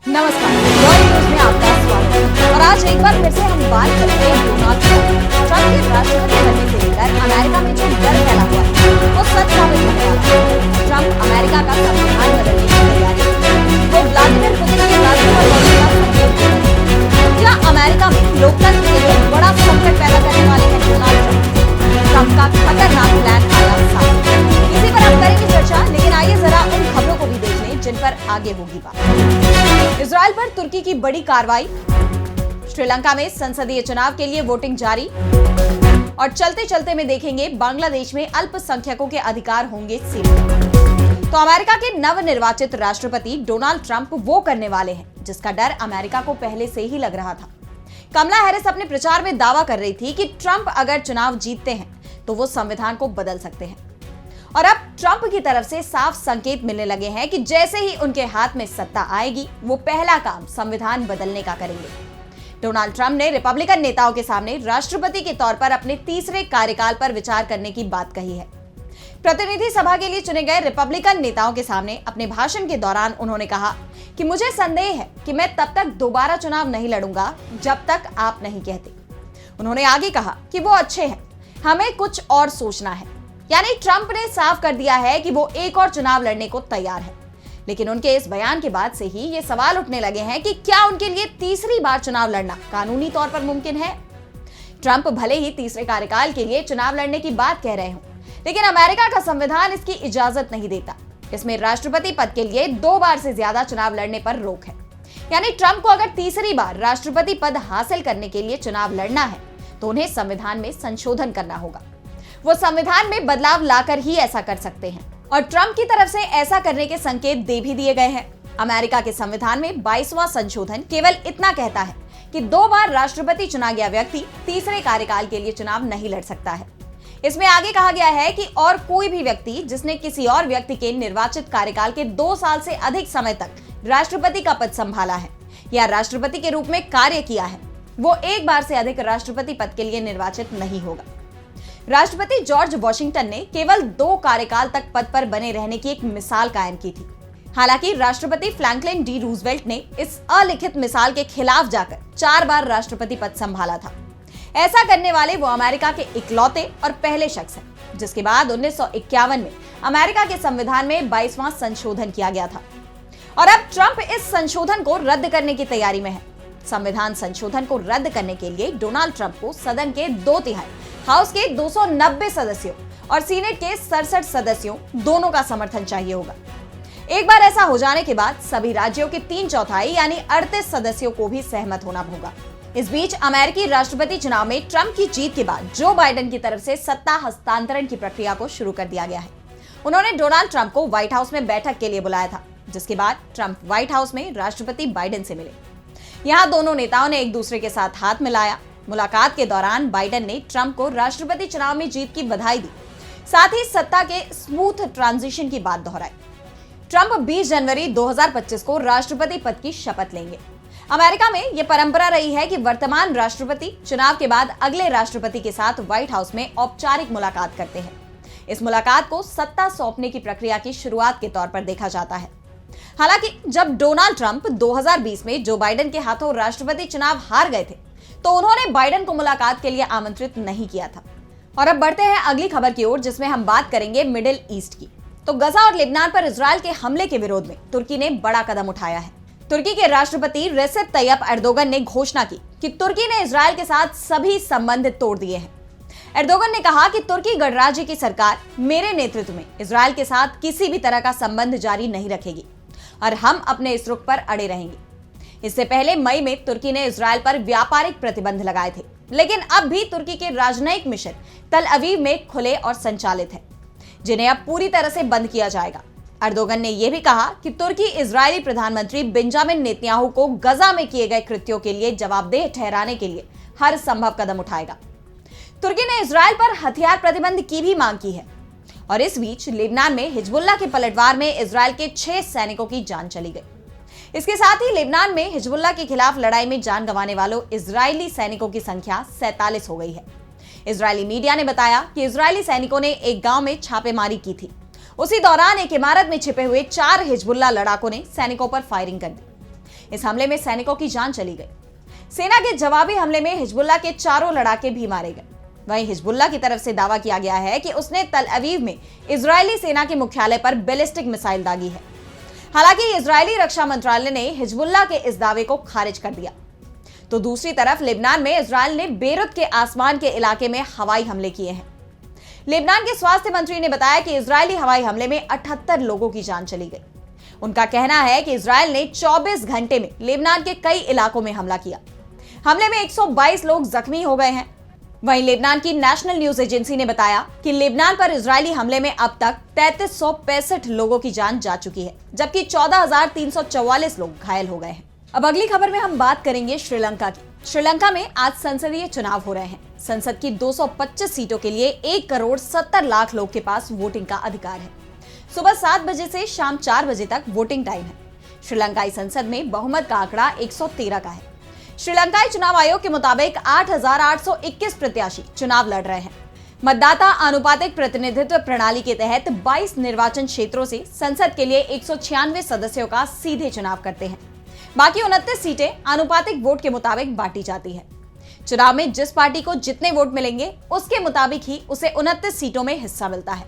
नमस्कार, world news में आपका स्वागत है। और आज एक बार फिर से हम बात करेंगे डोनाल्ड ट्रंप के राष्ट्रपति बनने से लेकर अमेरिका में जो डर फैला हुआ है वो सच साबित होने वाला है। ट्रंप अमेरिका का संविधान बदलने की तैयारी कर रहे हैं। वो व्लादिमीर पुतिन के राष्ट्रपति बनने का संकेत दे रहे हैं। क्या अमेरिका में लोकतंत्र के लिए बड़ा संकट पैदा करने वाले हैं डोनाल्ड ट्रंप का खतरनाक प्लान आया सामने। इसी पर हम करेंगे चर्चा, लेकिन आइए जरा उन खबरों को भी देख लें जिन पर आगे होगी बात। इजराइल पर तुर्की की बड़ी कार्रवाई, श्रीलंका में संसदीय चुनाव के लिए वोटिंग जारी, और चलते चलते में देखेंगे बांग्लादेश में अल्पसंख्यकों के अधिकार होंगे सीमित। तो अमेरिका के नवनिर्वाचित राष्ट्रपति डोनाल्ड ट्रंप वो करने वाले हैं जिसका डर अमेरिका को पहले से ही लग रहा था। कमला हैरिस अपने प्रचार में दावा कर रही थी कि ट्रंप अगर चुनाव जीतते हैं तो वो संविधान को बदल सकते हैं। और अब ट्रंप की तरफ से साफ संकेत मिलने लगे हैं कि जैसे ही उनके हाथ में सत्ता आएगी वो पहला काम संविधान बदलने का करेंगे। डोनाल्ड ट्रंप ने रिपब्लिकन नेताओं के सामने राष्ट्रपति के तौर पर अपने तीसरे कार्यकाल पर विचार करने की बात कही है। प्रतिनिधि सभा के लिए चुने गए रिपब्लिकन नेताओं के सामने अपने भाषण के दौरान उन्होंने कहा कि मुझे संदेह है कि मैं तब तक दोबारा चुनाव नहीं लड़ूंगा जब तक आप नहीं कहते। उन्होंने आगे कहा कि वो अच्छे हैं, हमें कुछ और सोचना है। यानी ट्रंप ने साफ कर दिया है कि वो एक और चुनाव लड़ने को तैयार है। लेकिन उनके इस बयान के बाद से ही ये सवाल उठने लगे हैं कि क्या उनके लिए तीसरी बार चुनाव लड़ना कानूनी तौर पर मुमकिन है। ट्रंप भले ही तीसरे कार्यकाल के लिए चुनाव लड़ने की बात कह रहे हो, लेकिन अमेरिका का संविधान इसकी इजाजत नहीं देता। इसमें राष्ट्रपति पद के लिए 2 बार से ज्यादा चुनाव लड़ने पर रोक है। यानी ट्रंप को अगर तीसरी बार राष्ट्रपति पद हासिल करने के लिए चुनाव लड़ना है तो उन्हें संविधान में संशोधन करना होगा। वो संविधान में बदलाव लाकर ही ऐसा कर सकते हैं, और ट्रंप की तरफ से ऐसा करने के संकेत दे भी दिए गए हैं। अमेरिका के संविधान में 22वां संशोधन केवल इतना कहता है कि 2 बार राष्ट्रपति चुना गया व्यक्ति तीसरे कार्यकाल के लिए चुनाव नहीं लड़ सकता है। इसमें आगे कहा गया है कि और कोई भी व्यक्ति जिसने किसी और व्यक्ति के निर्वाचित कार्यकाल के 2 साल से अधिक समय तक राष्ट्रपति का पद संभाला है या राष्ट्रपति के रूप में कार्य किया है, वो 1 बार से अधिक राष्ट्रपति पद के लिए निर्वाचित नहीं होगा। राष्ट्रपति जॉर्ज वॉशिंगटन ने केवल 2 कार्यकाल तक पद पर बने रहने की एक मिसाल कायम की थी। हालांकि राष्ट्रपति फ्रैंकलिन डी रूजवेल्ट ने इस अलिखित मिसाल के खिलाफ जाकर 4 बार राष्ट्रपति पद संभाला था। ऐसा करने वाले वो अमेरिका के इकलौते और पहले शख्स हैं, जिसके बाद 1951 में अमेरिका के संविधान में 22वां संशोधन किया गया था। और अब ट्रंप इस संशोधन को रद्द करने की तैयारी में है। संविधान संशोधन को रद्द करने के लिए डोनाल्ड ट्रंप को सदन के 2/3 हाउस के 290 सदस्यों और सीनेट के 67 सदस्यों दोनों का समर्थन चाहिए होगा। एक बार ऐसा हो जाने के बाद सभी राज्यों के 3/4 यानी 38 सदस्यों को भी सहमत होना होगा। इस बीच अमेरिकी राष्ट्रपति चुनाव में ट्रंप की जीत के बाद जो बाइडेन की तरफ से सत्ता हस्तांतरण की प्रक्रिया को शुरू कर दिया गया है। उन्होंने डोनाल्ड ट्रंप को व्हाइट हाउस में बैठक के लिए बुलाया था, जिसके बाद ट्रंप व्हाइट हाउस में राष्ट्रपति बाइडेन से मिले। यहाँ दोनों नेताओं ने एक दूसरे के साथ हाथ मिलाया। मुलाकात के दौरान बाइडेन ने ट्रंप को राष्ट्रपति चुनाव में जीत की बधाई दी, साथ ही सत्ता के स्मूथ ट्रांजिशन की बात दोहराई। ट्रंप 20 जनवरी 2025 को राष्ट्रपति पद की शपथ लेंगे। अमेरिका में यह परंपरा रही है कि वर्तमान राष्ट्रपति चुनाव के बाद अगले राष्ट्रपति के साथ व्हाइट हाउस में औपचारिक मुलाकात करते हैं। इस मुलाकात को सत्ता सौंपने की प्रक्रिया की शुरुआत के तौर पर देखा जाता है। हालांकि जब डोनाल्ड ट्रंप 2020 में जो बाइडेन के हाथों राष्ट्रपति चुनाव हार गए थे तो उन्होंने बाइडेन को मुलाकात के लिए आमंत्रित नहीं किया था। और अब बढ़ते हैं अगली खबर की ओर, जिसमें हम बात करेंगे मिडिल ईस्ट की। तो गजा और लेबनान पर इजराइल के हमले के विरोध में तुर्की ने बड़ा कदम उठाया है। तुर्की के राष्ट्रपति रेसेप तैयप एर्दोगन ने घोषणा की कि तुर्की ने इजराइल के साथ सभी संबंध तोड़ दिए हैं। एर्दोगन ने कहा कि तुर्की गणराज्य की सरकार मेरे नेतृत्व में इजराइल के साथ किसी भी तरह का संबंध जारी नहीं रखेगी और हम अपने इस रुख पर अड़े रहेंगे। इससे पहले मई में तुर्की ने इजराइल पर व्यापारिक प्रतिबंध लगाए थे, लेकिन अब भी तुर्की के राजनयिक मिशन तल अवीव में खुले और संचालित है, जिन्हें अब पूरी तरह से बंद किया जाएगा। एर्दोगन ने यह भी कहा कि तुर्की इजरायली प्रधानमंत्री बेंजामिन नेतन्याहू को गजा में किए गए कृत्यों के लिए जवाबदेह ठहराने के लिए हर संभव कदम उठाएगा। तुर्की ने इजराइल पर हथियार प्रतिबंध की भी मांग की है। और इस बीच लेबनान में हिजबुल्लाह के पलटवार में इजराइल के 6 सैनिकों की जान चली गई। इसके साथ ही लेबनान में हिजबुल्लाह के खिलाफ लड़ाई में जान गंवाने वालों इजरायली सैनिकों की संख्या 47 हो गई है। इजरायली मीडिया ने बताया कि इजरायली सैनिकों ने एक गांव में छापेमारी की थी। उसी दौरान एक इमारत में छिपे हुए 4 हिजबुल्लाह लड़ाकों ने सैनिकों पर फायरिंग कर दी। इस हमले में सैनिकों की जान चली गई। सेना के जवाबी हमले में हिजबुल्लाह के 4 लड़ाके भी मारे गए। वहीं हिजबुल्लाह की तरफ से दावा किया गया है कि उसने तल अवीव में इजरायली सेना के मुख्यालय पर बैलिस्टिक मिसाइल दागी है। हालांकि इजरायली रक्षा मंत्रालय ने हिजबुल्लाह के इस दावे को खारिज कर दिया। तो दूसरी तरफ लेबनान में इजरायल ने बेरूत के आसमान के इलाके में हवाई हमले किए हैं। लेबनान के स्वास्थ्य मंत्री ने बताया कि इजरायली हवाई हमले में 78 लोगों की जान चली गई। उनका कहना है कि इजरायल ने 24 घंटे में लेबनान के कई इलाकों में हमला किया। हमले में 122 लोग जख्मी हो गए हैं। वहीं लेबनान की नेशनल न्यूज एजेंसी ने बताया कि लेबनान पर इजरायली हमले में अब तक 3365 लोगों की जान जा चुकी है, जबकि 14,344 लोग घायल हो गए हैं। अब अगली खबर में हम बात करेंगे श्रीलंका की। श्रीलंका में आज संसदीय चुनाव हो रहे हैं। संसद की 225 सीटों के लिए 1,70,00,000 लोग के पास वोटिंग का अधिकार है। सुबह 7 बजे से शाम 4 बजे तक वोटिंग टाइम है। श्रीलंकाई संसद में बहुमत का आंकड़ा 113 का है। श्रीलंकाई चुनाव आयोग के मुताबिक 8,821 प्रत्याशी चुनाव लड़ रहे हैं। मतदाता आनुपातिक प्रतिनिधित्व प्रणाली के तहत 22 निर्वाचन क्षेत्रों से संसद के लिए 196 सदस्यों का सीधे चुनाव करते हैं। बाकी 29 सीटें आनुपातिक वोट के मुताबिक बांटी जाती है। चुनाव में जिस पार्टी को जितने वोट मिलेंगे उसके मुताबिक ही उसे 29 सीटों में हिस्सा मिलता है।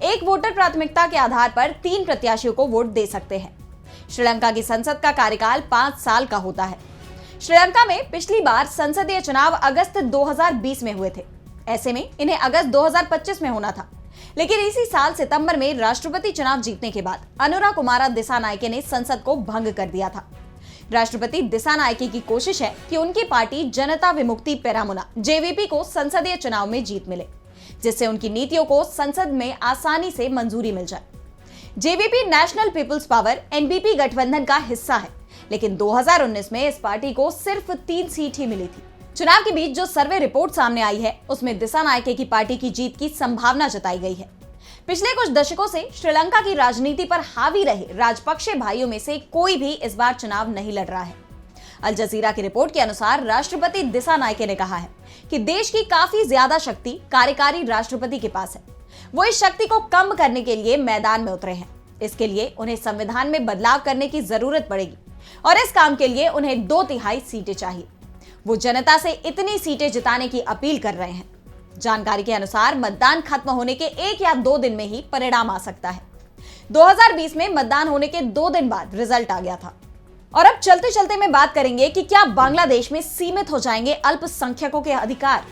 एक वोटर प्राथमिकता के आधार पर 3 प्रत्याशियों को वोट दे सकते हैं। श्रीलंका की संसद का कार्यकाल 5 साल का होता है। श्रीलंका में पिछली बार संसदीय चुनाव अगस्त 2020 में हुए थे। ऐसे में इन्हें अगस्त 2025 में होना था, लेकिन इसी साल सितंबर में राष्ट्रपति चुनाव जीतने के बाद अनुराकुमारा दिसानायके ने संसद को भंग कर दिया था। राष्ट्रपति दिसानायके की कोशिश है कि उनकी पार्टी जनता विमुक्ति पेरामुना जेवीपी को संसदीय चुनाव में जीत मिले, जिससे उनकी नीतियों को संसद में आसानी से मंजूरी मिल जाए। JVP national people's power NPP गठबंधन का हिस्सा है, लेकिन 2019 में इस पार्टी को सिर्फ 3 सीट ही मिली थी। चुनाव के बीच जो सर्वे रिपोर्ट सामने आई है उसमें दिसानायके की पार्टी की जीत की संभावना जताई गई है। पिछले कुछ दशकों से श्रीलंका की राजनीति पर हावी रहे राजपक्षे भाइयों में से कोई भी इस बार चुनाव नहीं लड़ रहा है। अल जजीरा की रिपोर्ट के अनुसार राष्ट्रपति दिसानायके ने कहा है कि देश की काफी ज्यादा शक्ति कार्यकारी राष्ट्रपति के पास है। वो इस शक्ति को कम करने के लिए मैदान में उतरे हैं। इसके लिए उन्हें संविधान में बदलाव करने की जरूरत पड़ेगी और इस काम के लिए उन्हें 2/3 सीटें चाहिए। वो जनता से इतनी सीटें जिताने की अपील कर रहे हैं। जानकारी के अनुसार मतदान खत्म होने के 1 या 2 दिन में ही परिणाम आ सकता है। 2020 में मतदान होने के 2 दिन बाद रिजल्ट आ गया था। और अब चलते चलते में बात करेंगे कि क्या बांग्लादेश में सीमित हो जाएंगे अल्पसंख्यकों के अधिकार।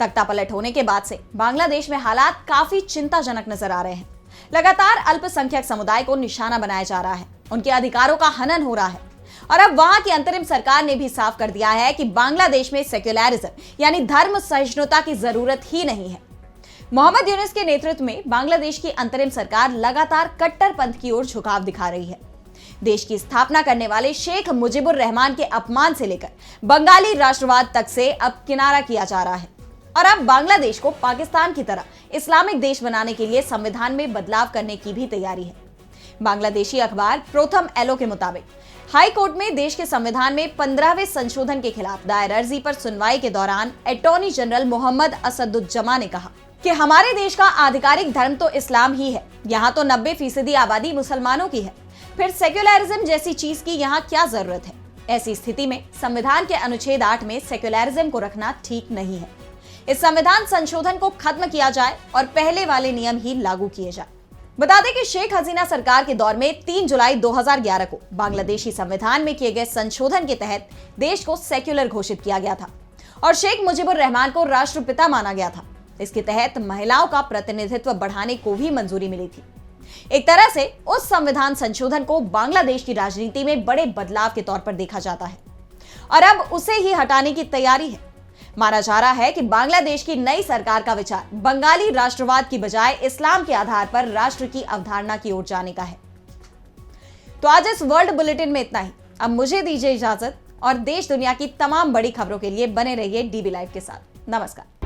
तख्तापलट होने के बाद से बांग्लादेश में हालात काफी चिंताजनक नजर आ रहे हैं। लगातार अल्पसंख्यक समुदाय को निशाना बनाया जा रहा है, उनके अधिकारों का हनन हो रहा है। और अब वहां की अंतरिम सरकार ने भी साफ कर दिया है कि बांग्लादेश में सेक्युलरिज्म यानी धर्म सहिष्णुता की जरूरत ही नहीं है। मोहम्मद यूनुस के नेतृत्व में बांग्लादेश की अंतरिम सरकार लगातार कट्टरपंथ की ओर झुकाव दिखा रही है। देश की स्थापना करने वाले शेख मुजीबुर रहमान के अपमान से लेकर बंगाली राष्ट्रवाद तक से अब किनारा किया जा रहा है। और अब बांग्लादेश को पाकिस्तान की तरह इस्लामिक देश बनाने के लिए संविधान में बदलाव करने की भी तैयारी है। बांग्लादेशी अखबार प्रथम एलो के मुताबिक हाई कोर्ट में देश के संविधान में 15वें संशोधन के खिलाफ दायर अर्जी पर सुनवाई के दौरान अटॉर्नी जनरल मोहम्मद असदुज्जमा ने कहा कि हमारे देश का आधिकारिक धर्म तो इस्लाम ही है। यहाँ तो 90% आबादी मुसलमानों की है, फिर सेक्युलरिज्म जैसी चीज की यहाँ क्या जरूरत है। ऐसी स्थिति में संविधान के अनुच्छेद 8 में सेक्युलरिज्म को रखना ठीक नहीं है। इस संविधान संशोधन को खत्म किया जाए और पहले वाले नियम ही लागू किए जाए। बता दें कि शेख हसीना सरकार के दौर में 3 जुलाई 2011 को बांग्लादेशी संविधान में किए गए संशोधन के तहत देश को सेक्युलर घोषित किया गया था और शेख मुजीबुर रहमान को राष्ट्रपिता माना गया था। इसके तहत महिलाओं का प्रतिनिधित्व बढ़ाने को भी मंजूरी मिली थी। एक तरह से उस संविधान संशोधन को बांग्लादेश की राजनीति में बड़े बदलाव के तौर पर देखा जाता है और अब उसे ही हटाने की तैयारी है। माना जा रहा है कि बांग्लादेश की नई सरकार का विचार बंगाली राष्ट्रवाद की बजाय इस्लाम के आधार पर राष्ट्र की अवधारणा की ओर जाने का है। तो आज इस वर्ल्ड बुलेटिन में इतना ही। अब मुझे दीजिए इजाजत और देश दुनिया की तमाम बड़ी खबरों के लिए बने रहिए डीबी लाइव के साथ। नमस्कार।